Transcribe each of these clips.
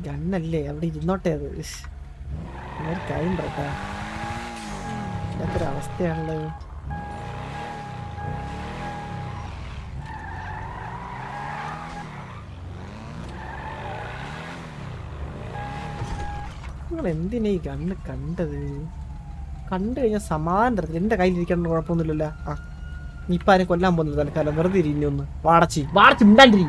ഗണ്ണല്ലേ അവിടെ ഇരുന്നോട്ടെ അത് കാര്യം പറട്ടാ ഇല്ലാത്തൊരവസ്ഥയാണല്ലോ. നിങ്ങൾ എന്തിനാ ഈ ഗണ്ണ് കണ്ടത്? കണ്ടു കഴിഞ്ഞാൽ സമാധാനം തരത്തില്ല. എന്റെ കയ്യിലിരിക്കേണ്ട കുഴപ്പമൊന്നുമില്ലല്ലോ. ആ നീ ഇപ്പൊ ആരും കൊല്ലാൻ പോകുന്നില്ല തൽക്കാലം. വെറുതെ ഇരിഞ്ഞു ഒന്ന് വാടച്ചി മിണ്ടാണ്ടിരി.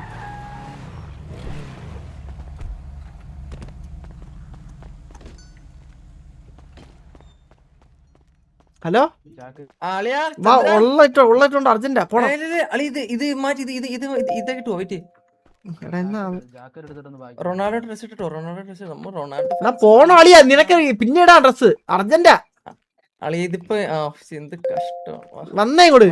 ഹലോ ഉള്ളിട്ടുണ്ട് അർജന്റാ പോണം. പോണോ അളിയാ? നിനക്ക് പിന്നീടാ ഡ്രസ് അർജന്റാ. വന്നേ ഇങ്ങോട്ട്.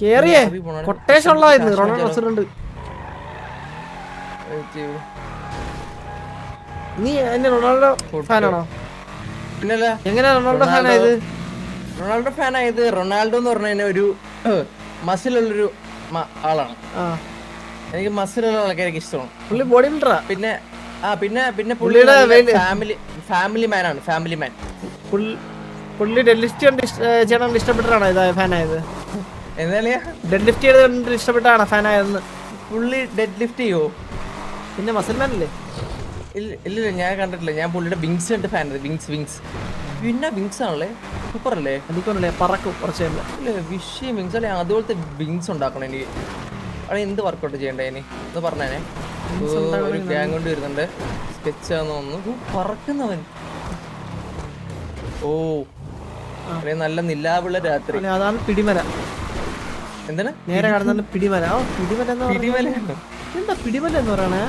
കേറിയേ കൊട്ടേഷൻ ഉള്ളതായിരുന്നു. റൊണാൾഡോ ഡ്രസ്സിലുണ്ട്. നീ എന്നെ റൊണാൾഡോ ഫാനാണോ? എങ്ങനെയാ റൊണാൾഡോ ഫാനായത്? റൊണാൾഡോ എന്ന് പറഞ്ഞ ഒരു മസിലുള്ളൊരു ആളാണ്. എനിക്ക് മസിലുള്ള ആൾക്കാരെ ഇഷ്ടമാണ്. പുള്ളി ബോഡി ബിൽഡറാ. പിന്നെ പിന്നെ പുള്ളിയുടെ ഫാമിലി മാൻ ആണ്. ഫാമിലി മാൻ. പുള്ളി ഡെഡ് ലിഫ്റ്റ് കൊണ്ട് ചെയ്യണം ഇഷ്ടപ്പെട്ടാണോ ഇതാ ഫാനായത്? എന്താ ഡെഡ് ലിഫ്റ്റ് ചെയ്ത് ഇഷ്ടപ്പെട്ടാണോ ഫാനായതെന്ന്? പുള്ളി ഡെഡ് ലിഫ്റ്റ് ചെയ്യോ? പിന്നെ മസിൽ മാൻ അല്ലേ? ഇല്ല ഞാൻ കണ്ടിട്ടില്ല. ഞാൻ പുള്ളിയുടെ വിങ്സ് കണ്ട് ഫാൻ. വിങ്സ് പിന്നെ വിങ്സ് ആണല്ലേ? സൂപ്പർ അല്ലേ? എനിക്കൊന്നല്ലേ പറക്കും കുറച്ച് വിഷയം വിങ്സ് അല്ലേ? അതുപോലത്തെ വിങ്സ് ഉണ്ടാക്കണം എനിക്ക്. അവിടെ എന്ത് വർക്കൗട്ട് ചെയ്യണ്ടേ ഇനി എന്ന് പറഞ്ഞേ. ഒരു ഗ്യാങ് കൊണ്ട് വരുന്നുണ്ട്. സ്കെച്ച് ആണെന്ന് തോന്നുന്നു. പറക്കുന്നവൻ. ഓ നല്ല നിലാവുള്ള രാത്രി. അതാണ് പിടിമല. എന്താണ് നേരെ കാണുന്ന പിടിമല? പിടിമല എന്താ പിടിമല എന്ന് പറയണേ?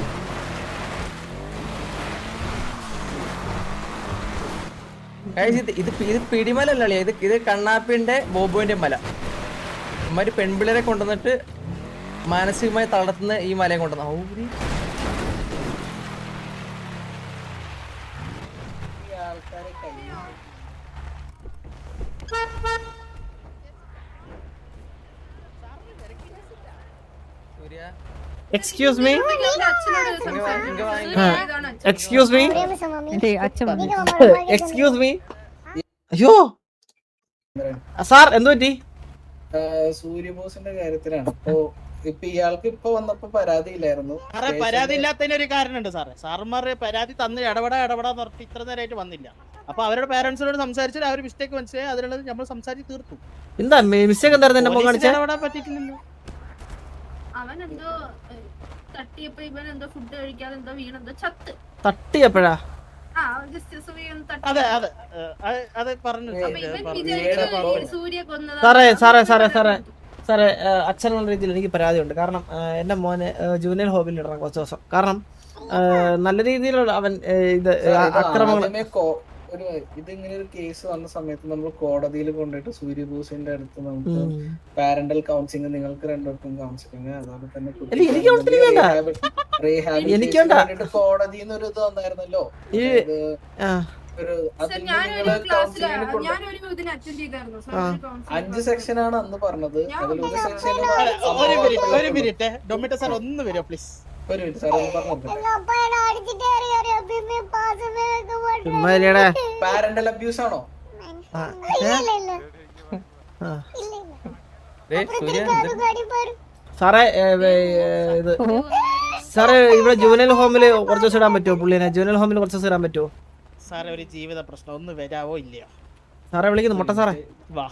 ഇത് പിടിമലല്ലേ? ഇത് കണ്ണാപ്പിന്റെ ബോബോന്റെ മല. ഇമാര് പെൺപിള്ളേരെ കൊണ്ടുവന്നിട്ട് മാനസികമായി തളർത്തുന്ന ഈ മലയെ കൊണ്ടുവന്ന എക്സ്ക്യൂസ് മീ അയ്യോ സാർ എന്ത് പറ്റി? സൂര്യബോസിന്റെ കാര്യത്തിലാണ്. അപ്പോ ഇപ്പൊ ഇയാൾക്ക് ഇപ്പൊ വന്നപ്പോ പരാതി ഇല്ലായിരുന്നു. പരാതി ഇല്ലാത്തതിന് ഒരു കാരണമുണ്ട് സാറേ. സാറന്മാർ പരാതി തന്ന് ഇടപെടാന്ന് പറഞ്ഞിട്ട് ഇത്ര നേരമായിട്ട് വന്നില്ല. അപ്പൊ അവരുടെ പേരൻസിനോട് സംസാരിച്ചിട്ട് അവർ മിസ്റ്റേക്ക് മനസ്സിലായി. അതിനുള്ളത് നമ്മൾ സംസാരിച്ച് തീർത്തു. എന്താ മിസ്റ്റേക്ക് എന്തായിരുന്നു? എന്റെ മുഖം കാണിച്ചാൽ ഇടപെടാൻ പറ്റിയിട്ടില്ലല്ലോ. അവൻ എന്തോ തട്ടിയപ്പോ ഇവൻ എന്തോ ഫുഡ് കഴിക്കാതെ എന്തോ വീണെന്തോ ചത്ത്. തട്ടിയപ്പോഴാ? അതെ അതെ അതെ പറഞ്ഞു. സാറേ അച്ഛനുള്ള രീതിയിൽ എനിക്ക് പരാതിയുണ്ട്. കാരണം എന്റെ മോനെ ജൂനിയർ ഹോമിൽ ഇടണം കുറച്ച് ദിവസം. കാരണം നല്ല രീതിയിലുള്ള അവൻ ഇത് അക്രമങ്ങൾ ഇതിങ്ങനെ ഒരു കേസ് വന്ന സമയത്ത് നമ്മൾ കോടതിയിൽ കൊണ്ടുപോയിട്ട് സൂര്യബോസിന്റെ അടുത്ത് നമുക്ക് പാരന്റൽ കൗൺസിലിംഗ് നിങ്ങൾക്ക് രണ്ടുപേർക്കും കൗൺസിലിംഗ് അതുപോലെ തന്നെ കോടതിന്ന് ഒരു ഇത് വന്നായിരുന്നല്ലോ. ഒരു 5 സെക്ഷനാണ് അന്ന് പറഞ്ഞത്. അതിലൊരു സെക്ഷൻ ഒന്ന് വരോ പ്ലീസ്? ഒരു മിനിറ്റ് സാർ ഒന്ന് പറഞ്ഞു. പാരന്റൽ അബ്യൂസ് ആണോ? സാറേ ഇത് സാറേ ഇവിടെ ജൂനിയർ ഹോമില് കുറച്ച് ദിവസം ഇടാൻ പറ്റുമോ? പുള്ളിനെ ജൂനിയർ ഹോമിൽ കുറച്ച് ദിവസം ഇടാൻ പറ്റുമോ? സാറേ ഒരു ജീവിത പ്രശ്നം. ഒന്ന് വരാവോ ഇല്ലയോ? സാറേ വിളിക്കുന്നു മുട്ട സാറേ. വാ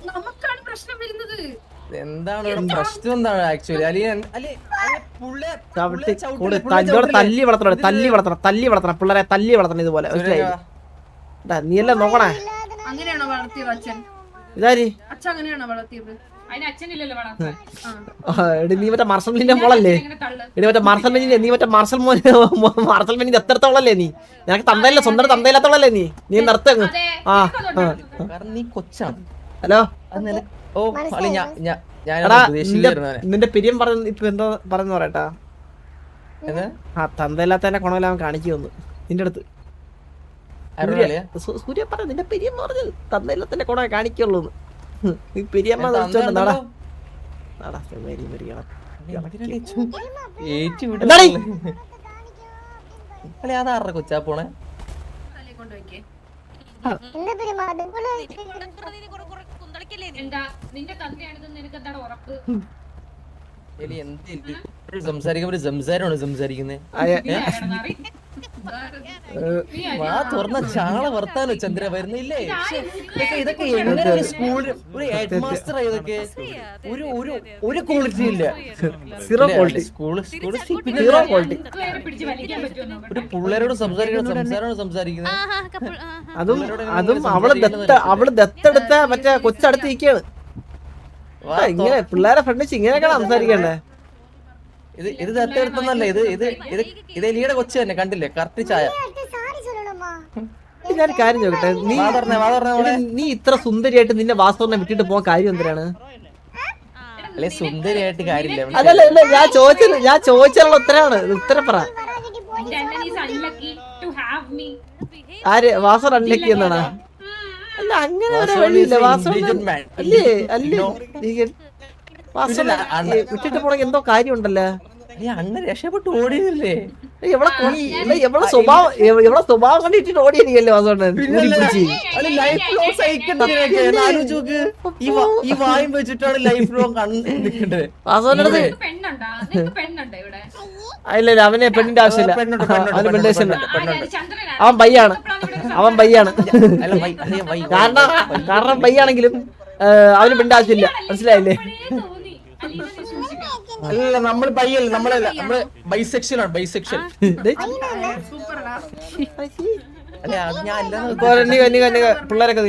നമുക്കാണ് പ്രശ്നം വരുന്നത്. എന്താണ് പ്രശ്നം? എന്താണ് ആക്ച്വലി തല്ലി വളർത്തണം പിള്ളേരെ. തല്ലി വളർത്തണം ഇതുപോലെ. നീ എല്ലാം നോക്കണേ. അങ്ങനെയാണോ വളർത്തിയത് അച്ഛൻ? ഇതാരി അച്ഛൻ അങ്ങനെയാണോ വളർത്തിയത്? നീ മറ്റേ മാർസൽ മെനിന്റെ മോളല്ലേ? നീ മറ്റേ മാർസൽ മെനിന്റെ എത്രത്തോളല്ലേ നീ? നിനക്ക് തന്തയില്ല, സ്വന്തം തന്തയില്ലാത്തോളല്ലേ നീ? നീ നിർത്തങ്ങ്. നീ കൊച്ചാണ്. ഹലോ നിന്റെ പിരിയം പറഞ്ഞ ഇപ്പൊ എന്താ പറയുന്ന പറയട്ടാ? തന്തയില്ലാത്തതിന്റെ ഗുണമെല്ലാം കാണിച്ചു തന്നു നിന്റെ അടുത്ത്. സൂര്യ പറഞ്ഞു നിന്റെ പിരിയം പറഞ്ഞത് തന്തയില്ലാത്തതിന്റെ ഗുണമേ കാണിക്കുള്ളൂ. നീ പെരിയമ്മ എന്താ വിളിച്ചോണ്ട് എന്താ നാടാ എന്താ? നാടാ മെരി മെരി കാണാം ഏറ്റി എന്താടി? അല്ലെ അതാറ കൊച്ചാ പോണേ തലയിൽ കൊണ്ടുവയ്ക്കേ എന്താ പെരുമാറ്റം എന്താ നിന്റെ തന്തയാണിതെന്ന് നിനക്ക് എന്താണ് ഉറപ്പ്? എലി എന്ത് സംസാരിക്കുമ്പോ സംസാരമാണ് സംസാരിക്കുന്നത് നീ ആരാണെന്ന് അറി? നീ വാ ആരാ? തുറന്ന ചാള വർത്താനോ ചന്ദ്ര വരുന്നില്ലേ ഇതൊക്കെ എങ്ങനെ ഒരു സ്കൂളിൽ ഒരു ഹെഡ് മാസ്റ്റർ ഇതൊക്കെ ഒരു ഒരു ഒരു ക്വാളിറ്റി ഇല്ല zero quality school school zero quality വേറെ പിടിച്ച് വലിക്കാൻ പറ്റുമോ ഒരു പിള്ളേരോട് സംസാരിക്കുന്ന സംസാരമാണ് സംസാരിക്കുന്നത് അതും അവള് ദത്തെടുത്ത മറ്റേ കൊച്ചടുത്ത് നിൽക്കാണ് ഇങ്ങനെ പിള്ളേരെ ഫ്രണ്ട് ഇങ്ങനെയൊക്കെയാണ് സംസാരിക്കണ്ടേ ഇത് ദത്തെടുത്തൊന്നല്ല ഇത് എലിയുടെ കൊച്ചു തന്നെ കണ്ടില്ലേ കറക്റ്റ് ചായ സാരി சொல்லணுமா ഞാൻ കാര്യം ചോദിക്കട്ടെ നീ വാ തുറന്നേ, വാ തുറന്നേ മോളെ. നീ ഇത്ര സുന്ദരിയായിട്ട് നിന്നെ വാസ്തവനെ വിട്ടിട്ട് പോകാൻ കാര്യം എന്തിനാണ് അല്ലെ സുന്ദരിയായിട്ട് കാര്യമില്ല അല്ലല്ല ഞാൻ ചോദിച്ചുള്ള ഉത്തരം പറ வராதடி போய் is unlucky to have me. ആര് വാസർ അൺലക്കി എന്നാണ് അല്ല അങ്ങനെ ഒരു വഴിയില്ല വാസർ അല്ലേ വാസർ വിട്ടിട്ട് പോണെങ്കിൽ എന്തോ കാര്യം ഉണ്ടല്ലോ അണ്ണ രക്ഷപ്പെട്ട് ഓടിയതല്ലേ എവളെ സ്വഭാവം കണ്ടിട്ട് ഓടിയിരിക്കല്ലേ വാസോണ്ണൻ ലൈഫ് ലോങ് സഹിക്കണ്ടേ ആലോചിച്ച് നോക്ക് ഈ വായും വെച്ചിട്ടാണ് ലൈഫ് ലോങ് നിൽക്കേണ്ടത് വാസോണ്ണ നിനക്ക് പെണ്ണുണ്ടോ? നിനക്ക് പെണ്ണുണ്ടോ ഇവിടെ? ഇല്ല അവന് പെണ്ണിന്റെ ആവശ്യമില്ല പെണ്ണുണ്ട്, അവന് പെണ്ണേശല്ല ആരാണ്? ചന്ദ്രനാ? അവൻ പയ്യാണ് അവൻ പയ്യാണ് അല്ല വൈ അല്ലേ വൈ കാരണം പയ്യാണെങ്കിലും അവന് പെണ്ണിന്റെ ആവശ്യമില്ല മനസ്സിലായില്ലേ ഇപ്പോഴേ തോന്നി. അലീന നീ സൂക്ഷിക്കണം. അല്ല നമ്മൾ ബൈയല്ല നമ്മളല്ല നമ്മള് ബൈസെക്ഷൽ ആണ് ബൈസെക്ഷൽ സൂപ്പറാ. അല്ലെ അത് ഞാൻ അല്ലാന്ന് പിള്ളേരൊക്കെ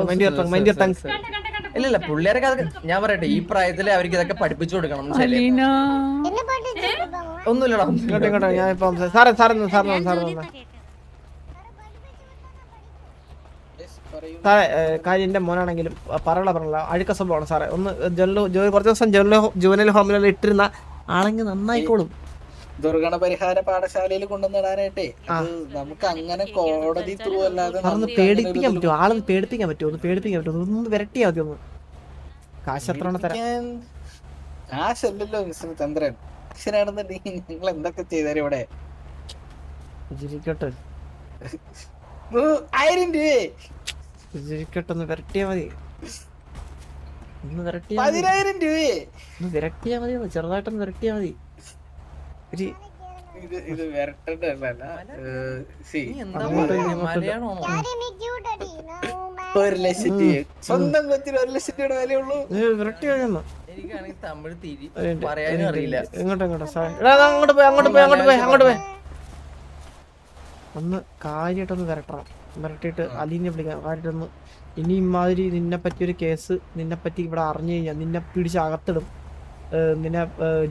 മൈൻഡ് കണ്ട കണ്ട കണ്ട ഇല്ല പിള്ളേരൊക്കെ അതൊക്കെ ഞാൻ പറയട്ടെ ഈ പ്രായത്തില് അവർക്ക് ഇതൊക്കെ പഠിപ്പിച്ചു കൊടുക്കണം മനസ്സിലായില്ലേ? என்ன பாட்டு சொல்லுவாங்க ഒന്നുമില്ലടാ ഇങ്ങോട്ട് ഞാനിപ്പോ സാറേ സാറേ കാര്യം എന്റെ മോനാണെങ്കിലും പറയണ അഴുക്ക സംഭവമാണ് സാറേ ഒന്ന് കുറച്ച് ദിവസം ജുവനൽ ഹോമിലെല്ലാം ഇട്ടിരുന്ന ആളെങ്കിൽ നന്നായിക്കോളും ദുർഗണ പരിഹാര പാഠശാലയിൽ കൊണ്ടുവന്നിടാനായിട്ടേ അത് നമുക്ക് അങ്ങനെ കോടതി ത്രൂ അല്ലാതെ സാറൊന്ന് നമുക്ക് പേടിപ്പിക്കാൻ അങ്ങനെ ഒരു പറ്റുമോ ആളൊന്ന് പേടിപ്പിക്കാൻ പറ്റുമോ ഒന്ന് വിരട്ടിയാ മതി ഒന്ന് കാശെത്ര തരാം ഞാൻ- കാശല്ലല്ലോ മിസ്റ്റർ ചന്ദ്രൻ കാശിനാണെന്നുണ്ടെങ്കിൽ നിങ്ങൾ എന്തൊക്കെ ചെയ്തേരും ഇവിടെ ചിരിക്കട്ടെ 1000 രൂപയെ ചിരിക്കട്ടെ ഒന്ന് വിരട്ടിയാ മതി ഒന്ന് വിരട്ടിയാ മതി 10000 രൂപയെ ഒന്ന് വിരട്ടിയാ മതി ചെറുതായിട്ടൊന്ന് വിരട്ടിയാ മതി ഒരു ഇത് വരട്ടല്ല നീ എന്താ പറയുന്നത്? മലയാളമാണോ? யாரையுமே கியூட் அடி நான் 1 ലക്ഷം രൂപ സ്വന്തം കൊച്ചിന് 1 ലക്ഷം രൂപയുടെ വിലയുള്ളൂ വിരട്ടിയാ മതി എനിക്കാണെങ്കിൽ തമിഴ് തിരി ഒരു മിനിറ്റ്, പറയാനും അറിയില്ല എങ്ങോട്ട് സാറേ എടാ അങ്ങോട്ട് പോയി ഒന്ന് കാര്യമായിട്ടൊന്ന് വിരട്ടണം വിരട്ടിയിട്ട് അലീനെ വിളിക്കാം കാര്യമായിട്ടൊന്ന് ഇനി ഇമാതിരി നിന്നെ പറ്റി ഒരു കേസ് നിന്നെ പറ്റി ഇവിടെ അറിഞ്ഞു കഴിഞ്ഞാൽ നിന്നെ പിടിച്ച് അകത്തിടും നിന്നെ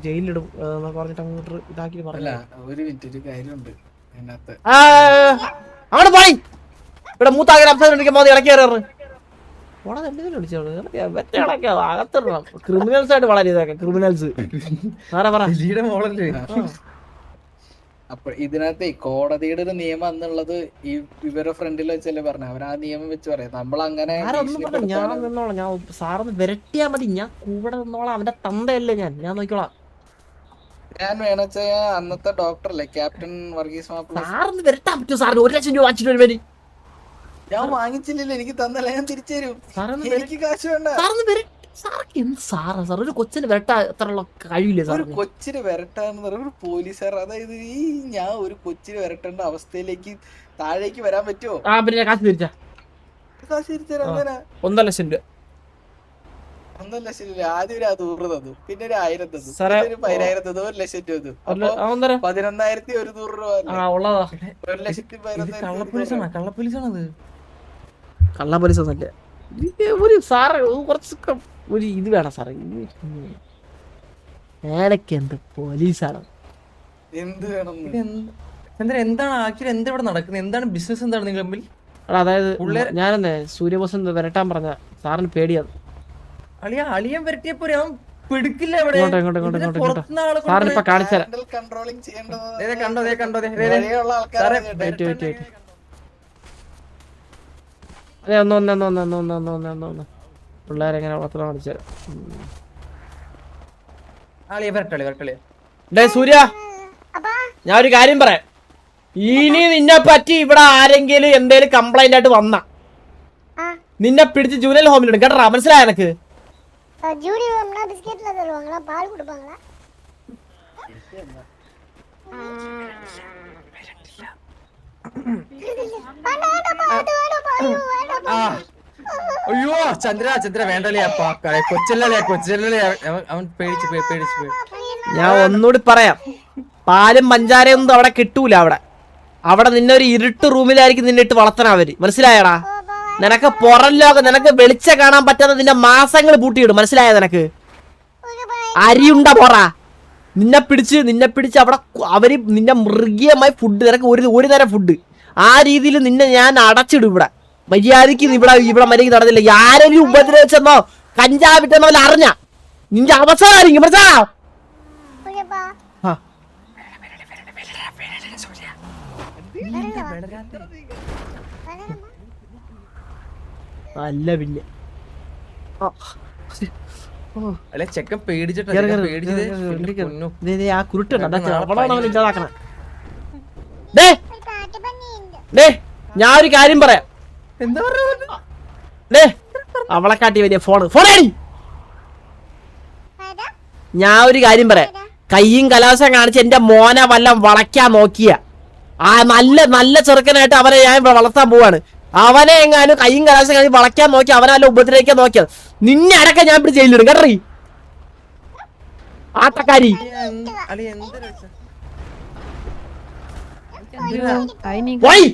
ജയിലിലിടും എന്നൊക്കെ പറഞ്ഞിട്ട് അങ്ങോട്ട് ഇതാക്കി അല്ല പറഞ്ഞില്ല ഒരു മിനിറ്റ് ഒരു കാര്യമുണ്ട് അതിനകത്ത് അങ്ങോട്ട് പോയി ഇവിടെ മൂത്താകെ അപ്സരം മോദി ഇടയ്ക്ക് കയറി ഓടെ എന്തെങ്കിലും വിളിച്ചോളൂ അകത്തിടണം ക്രിമിനൽസ് ആയിട്ട് വളരെ ഇതൊക്കെ ക്രിമിനൽസ് സാറേ പറ എലിയുടെ മോളല്ലേ അപ്പൊ ഇതിനകത്ത് കോടതിയുടെ ഒരു നിയമം എന്നുള്ളത് ഈ ഇവരുടെ ഫ്രണ്ടിൽ വെച്ചല്ലേ പറഞ്ഞ അവർ ആ നിയമം വെച്ച് പറയാം നമ്മൾ അങ്ങനെ ആരൊന്നും പറഞ്ഞു ഞാൻ നിന്നോളാം ഞാൻ സാറൊന്ന് വിരട്ടിയാ മതി ഞാൻ കൂടെ നിന്നോളാം അവന്റെ തന്തയല്ലേ ഞാൻ നോക്കിക്കോളാം ഞാൻ വേണച്ച അന്നത്തെ ഡോക്ടറല്ലേ ക്യാപ്റ്റൻ വർഗീസ് മാപ്പിള സാറിന് വിരട്ടാൻ പറ്റുമോ സാറിന് 1 ലക്ഷം രൂപ വാങ്ങിച്ചിട്ട് ഒരു പേര് ഞാൻ വാങ്ങിച്ചില്ലല്ലോ എനിക്ക് തന്നല്ല ഞാൻ തിരിച്ചു തരും സാറൊന്ന് എനിക്ക് കാശ് വേണ്ട സാറിന് സാർക്ക് എന്ത് സാറാ സാർ ഒരു കൊച്ചിന് വിരട്ടാ എത്രയുള്ള കഴിയില്ലേ സാർ ഒരു കൊച്ചിന് വരട്ടാന്ന് പറയുന്ന ഒരു പോലീസുകാർ അതായത് ഈ ഞാൻ ഒരു കൊച്ചിന് വരട്ടേണ്ട അവസ്ഥയിലേക്ക് താഴേക്ക് വരാൻ പറ്റുമോ ആ പിന്നെ കാശ് തിരിച്ചാ കാശ് തിരിച്ചു തരാം അങ്ങനെ 1.5 ലക്ഷം രൂപ 1 ലക്ഷം രൂപ ആദ്യം ഒരു 100 തന്നു പിന്നെ ഒരു 1000 തന്നു സാറേ, പിന്നെ ഒരു 10000 തന്നു 1 ലക്ഷം രൂപ തന്നു അപ്പൊ 11,100 രൂപ ആ ഉള്ളതാ 1,11,000 കള്ളപ്പോലീസാണത് കള്ള പോലീസ് ഒന്നല്ല ഒരു സാറ് കുറച്ചൊക്കെ ഒരു ഇത് വേണം സാറേ ഏടക്ക് എന്ത് പോലീസാണ് എന്ത് വേണം എന്താണ് ആക്ച്വലി എന്താ ഇവിടെ നടക്കുന്നത് എന്താണ് ബിസിനസ് എന്താണ് നിങ്ങൾ തമ്മിൽ അതായത് ഞാനെന്നേ സൂര്യബോസ് വരട്ടാൻ പറഞ്ഞ സാറിന് പേടിയാണ് അളിയൻ വരട്ടിയപ്പോ അവൻ പിടിക്കില്ല ഇവിടെ ഇങ്ങോട്ട് സാറിനിപ്പോ കാണിച്ചുതരാം കൺട്രോളിങ് ചെയ്യേണ്ടത് കണ്ടോ വരെയുള്ള ആൾക്കാരെ അതെ ഒന്ന് പിള്ളേരെങ്ങനെ വളർത്തണം കാണിച്ചു അളിയ വരട്ടളിയ ഡേ സൂര്യ അപ്പാ ഞാൻ ഒരു കാര്യം പറയാം. ഇനി നിന്നെ പറ്റി ഇവിടെ ആരെങ്കിലും എന്തേലും കംപ്ലൈന്റ് ആയിട്ട് വന്ന ആ നിന്നെ പിടിച്ച് ജൂനിയർ ഹോമിലിടും കേട്ടോ. മനസ്സിലായ എനക്ക്? ஜூடி வேணும்னா பிஸ்கெட்ல தருவாங்களா பால் கொடுப்பாங்களா അയ്യോ ചന്ദ്ര വേണ്ടല്ലേ കൊച്ചല്ലേ അവൻ പേടിച്ചു പോയി. ഞാൻ ഒന്നുകൂടി പറയാം, പാലും പഞ്ചാരയൊന്നും അവിടെ കിട്ടൂല. അവിടെ നിന്നെ ഒരു ഇരുട്ട് റൂമിലായിരിക്കും നിന്നെ ഇട്ട് വളർത്തണം അവര്. മനസ്സിലായടാ? നിനക്ക് പുറം ലോകം, നിനക്ക് വെളിച്ചം കാണാൻ പറ്റാത്ത നിന്റെ മാസങ്ങൾ പൂട്ടിയിടും. മനസ്സിലായ നിനക്ക്? അരിയുണ്ട പോറ നിന്നെ പിടിച്ച് അവിടെ അവര് നിന്നെ മൃഗീയമായി ഫുഡ്, നിനക്ക് ഒരു നേരം ഫുഡ്, ആ രീതിയിൽ നിന്നെ ഞാൻ അടച്ചിടും. ഇവിടെ മര്യാദക്ക് ഇവിടെ മര്യാദക്ക് നടന്നില്ല. ആരെങ്കിലും ഉപദ്രവിച്ചെന്നോ കഞ്ചാവിട്ടെന്നോ അറിഞ്ഞ നിന്റെ അവസാനം മനസ്സിലാ? അല്ല പിന്നെ അല്ലെ ചെക്കൻ പേടിച്ചിട്ട് ആ കുരുട്ടുണ്ട് ഇല്ലാതാക്കണേ. ഞാൻ ഒരു കാര്യം പറയാം. എന്താ ഡേ അവളെ കാട്ടി വലിയ ഫോണേടി. ഞാൻ ഒരു കാര്യം പറയാം, കയ്യും കലാശം കാണിച്ച് എന്റെ മോനെ വല്ലം വളയ്ക്കാൻ നോക്കിയ ആ നല്ല ചെറുക്കനായിട്ട് അവനെ ഞാൻ വളർത്താൻ പോവാണ്. അവനെ എങ്ങാനും കയ്യും കലാശം കാണിച്ച് വളയ്ക്കാൻ നോക്കി, അവനെ വല്ല ഉപദ്രവിക്കാൻ നോക്കിയത് നിന്നെ അടക്കം ഞാൻ ഇവിടെ ജയിലിടും കേട്ടറി. ആട്ടക്കാരി പോയി.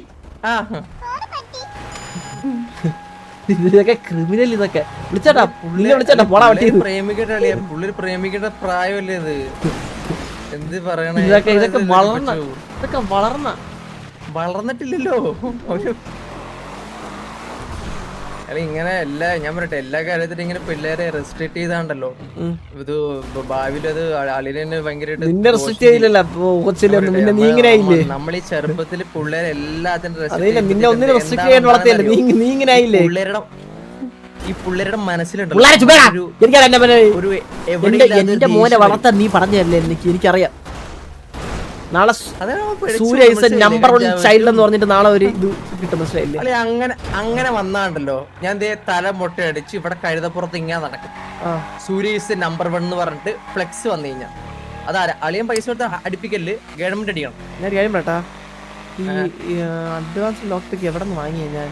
ഇതൊക്കെ ക്രിമിനൽ. ഇതൊക്കെ വിളിച്ചേട്ടാ പോടാ വട്ടി. പ്രേമിക്കേണ്ട പ്രായമല്ലേ ഇത്? എന്ത് പറയണേ? ഇതൊക്കെ വളർന്നിട്ടില്ലല്ലോ. അല്ല ഇങ്ങനെ ഞാൻ പറയട്ടെ, എല്ലാ കാര്യത്തിലും ഇങ്ങനെ പിള്ളേരെ റെസ്ട്രിക്ട് ചെയ്താണ്ടല്ലോ ഇത് ഭാവിയിൽ അത് അളിനെ ഭയങ്കരമായിട്ട് നമ്മൾ ഈ ചെറുപ്പത്തിൽ പിള്ളേരെ എല്ലാത്തിനും ഈ പിള്ളേരുടെ മനസ്സിലുണ്ടല്ലോ എന്റെ മോനെ വളർത്താൻ നീ പറഞ്ഞതല്ലേ എനിക്കറിയാം. നാളെ സൂര്യ നമ്പർ 1 ചൈൽഡ് എന്ന് പറഞ്ഞിട്ട് നാളെ ഒരു ഇത് കിട്ടും. മനസ്സിലായില്ലേ? അല്ലെ അങ്ങനെ വന്നാണ്ടല്ലോ ഞാൻ തല മൊട്ടയടിച്ച് ഇവിടെ കഴുതപ്പുറത്ത് ഇങ്ങനെ നടക്കും. സൂര്യ നമ്പർ 1 എന്ന് പറഞ്ഞിട്ട് ഫ്ലെക്സ് വന്നു കഴിഞ്ഞാൽ അതാരാ? അളിയൻ പൈസ കൊടുത്ത് അടുപ്പിക്കല് ഗവൺമെന്റ് അടിക്കണം. ഞാൻ കാര്യം പറയട്ടാ, ഈ അഡ്വാൻസ് ലോക്ക് എവിടെ നിന്ന് വാങ്ങിയ ഞാൻ